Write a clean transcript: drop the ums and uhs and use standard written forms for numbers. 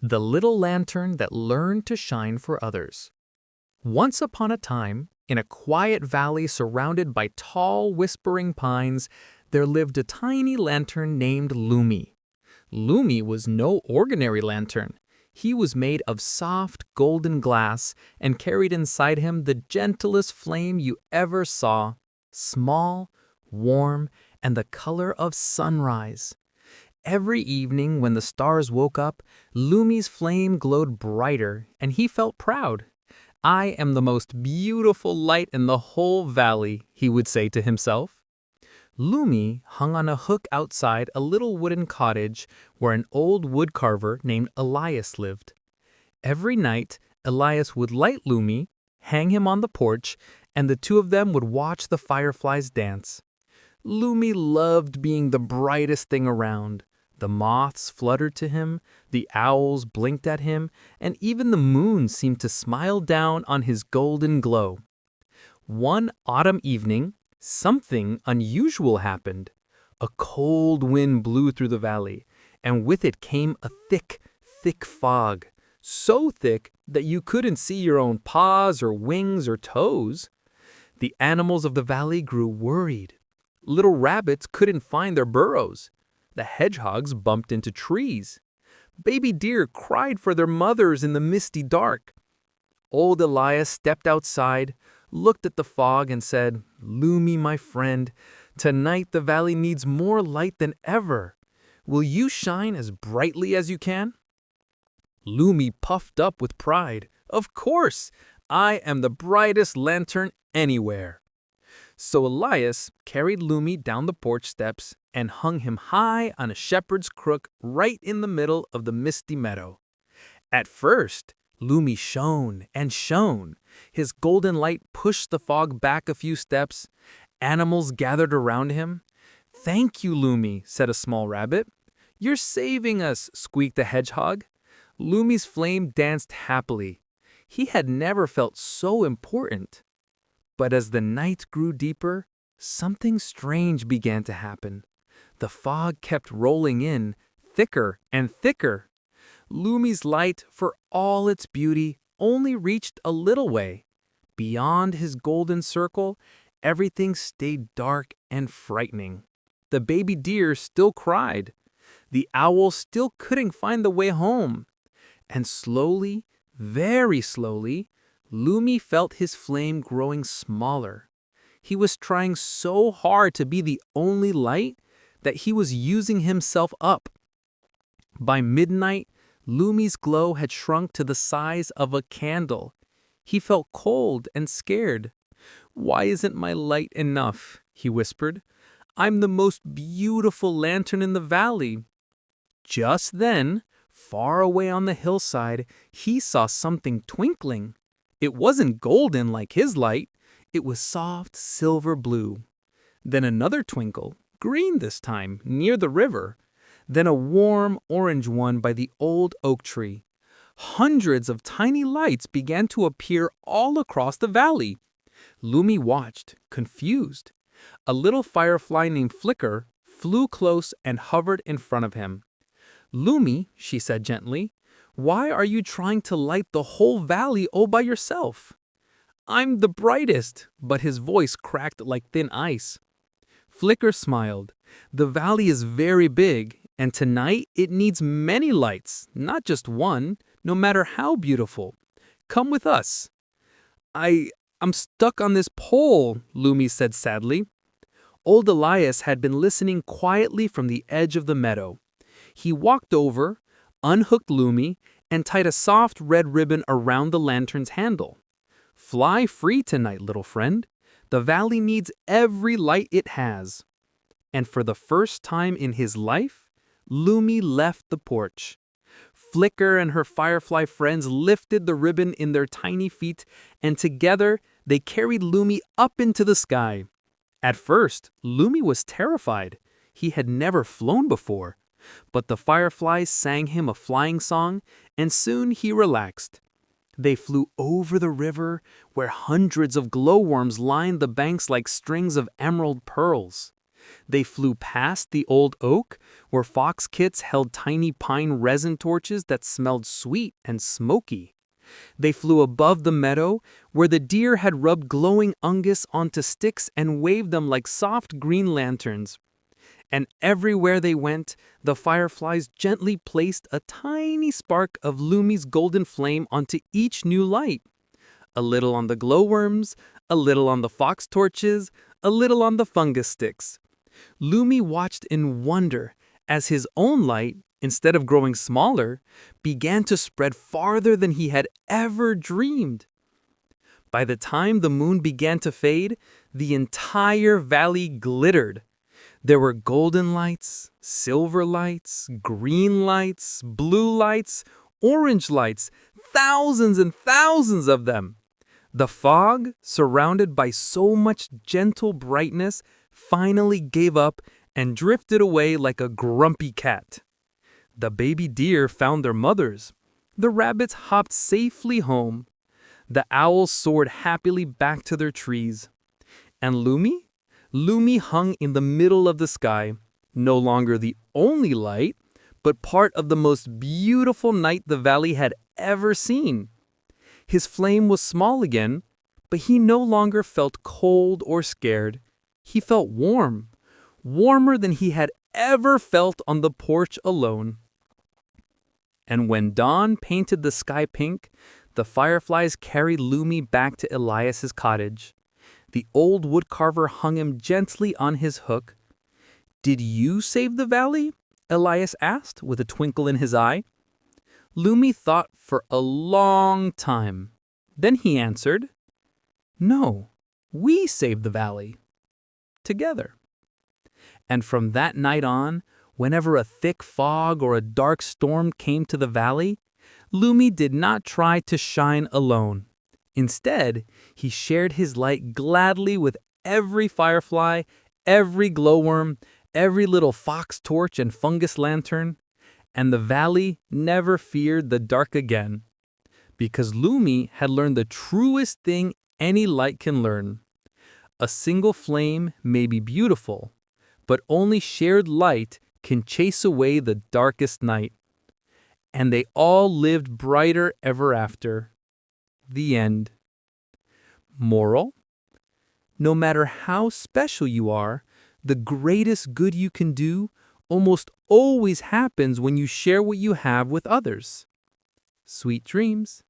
The little lantern that learned to shine for others. Once upon a time, in a quiet valley surrounded by tall, whispering pines, there lived a tiny lantern named Lumi. Lumi was no ordinary lantern. He was made of soft, golden glass and carried inside him the gentlest flame you ever saw, small, warm, and the color of sunrise. Every evening when the stars woke up, Lumi's flame glowed brighter, and he felt proud. "I am the most beautiful light in the whole valley," he would say to himself. Lumi hung on a hook outside a little wooden cottage where an old woodcarver named Elias lived. Every night, Elias would light Lumi, hang him on the porch, and the two of them would watch the fireflies dance. Lumi loved being the brightest thing around. The moths fluttered to him, the owls blinked at him, and even the moon seemed to smile down on his golden glow. One autumn evening, something unusual happened. A cold wind blew through the valley, and with it came a thick, thick fog, so thick that you couldn't see your own paws or wings or toes. The animals of the valley grew worried. Little rabbits couldn't find their burrows. The hedgehogs bumped into trees. Baby deer cried for their mothers in the misty dark. Old Elias stepped outside, looked at the fog, and said, "Lumi, my friend, tonight the valley needs more light than ever. Will you shine as brightly as you can?" Lumi puffed up with pride. "Of course! I am the brightest lantern anywhere." So Elias carried Lumi down the porch steps and hung him high on a shepherd's crook right in the middle of the misty meadow. At first, Lumi shone and shone. His golden light pushed the fog back a few steps. Animals gathered around him. "Thank you, Lumi," said a small rabbit. "You're saving us," squeaked the hedgehog. Lumi's flame danced happily. He had never felt so important. But as the night grew deeper, something strange began to happen. The fog kept rolling in, thicker and thicker. Lumi's light, for all its beauty, only reached a little way. Beyond his golden circle, everything stayed dark and frightening. The baby deer still cried. The owl still couldn't find the way home. And slowly, very slowly, Lumi felt his flame growing smaller. He was trying so hard to be the only light that he was using himself up. By midnight, Lumi's glow had shrunk to the size of a candle. He felt cold and scared. "Why isn't my light enough?" he whispered. "I'm the most beautiful lantern in the valley." Just then, far away on the hillside, he saw something twinkling. It wasn't golden like his light. It was soft silver blue. Then another twinkle, green this time, near the river. Then a warm orange one by the old oak tree. Hundreds of tiny lights began to appear all across the valley. Lumi watched, confused. A little firefly named Flicker flew close and hovered in front of him. "Lumi," she said gently, "why are you trying to light the whole valley all by yourself?" "I'm the brightest," but his voice cracked like thin ice. Flicker smiled. "The valley is very big, and tonight it needs many lights, not just one, no matter how beautiful. Come with us." I'm stuck on this pole," Lumi said sadly. Old Elias had been listening quietly from the edge of the meadow. He walked over, unhooked Lumi, and tied a soft red ribbon around the lantern's handle. "Fly free tonight, little friend. The valley needs every light it has." And for the first time in his life, Lumi left the porch. Flicker and her firefly friends lifted the ribbon in their tiny feet, and together they carried Lumi up into the sky. At first, Lumi was terrified. He had never flown before. But the fireflies sang him a flying song, and soon he relaxed. They flew over the river, where hundreds of glowworms lined the banks like strings of emerald pearls. They flew past the old oak, where fox kits held tiny pine resin torches that smelled sweet and smoky. They flew above the meadow, where the deer had rubbed glowing fungus onto sticks and waved them like soft green lanterns. And everywhere they went, the fireflies gently placed a tiny spark of Lumi's golden flame onto each new light. A little on the glowworms, a little on the fox torches, a little on the fungus sticks. Lumi watched in wonder as his own light, instead of growing smaller, began to spread farther than he had ever dreamed. By the time the moon began to fade, the entire valley glittered. There were golden lights, silver lights, green lights, blue lights, orange lights, thousands and thousands of them. The fog, surrounded by so much gentle brightness, finally gave up and drifted away like a grumpy cat. The baby deer found their mothers. The rabbits hopped safely home. The owls soared happily back to their trees. And Lumi? Lumi hung in the middle of the sky, no longer the only light, but part of the most beautiful night the valley had ever seen. His flame was small again, but he no longer felt cold or scared. He felt warm, warmer than he had ever felt on the porch alone. And when dawn painted the sky pink, the fireflies carried Lumi back to Elias's cottage. The old woodcarver hung him gently on his hook. "Did you save the valley?" Elias asked, with a twinkle in his eye. Lumi thought for a long time. Then he answered, "No, we saved the valley. Together." And from that night on, whenever a thick fog or a dark storm came to the valley, Lumi did not try to shine alone. Instead, he shared his light gladly with every firefly, every glowworm, every little fox torch and fungus lantern, and the valley never feared the dark again. Because Lumi had learned the truest thing any light can learn. A single flame may be beautiful, but only shared light can chase away the darkest night. And they all lived brighter ever after. The end. Moral: no matter how special you are, the greatest good you can do almost always happens when you share what you have with others. Sweet dreams.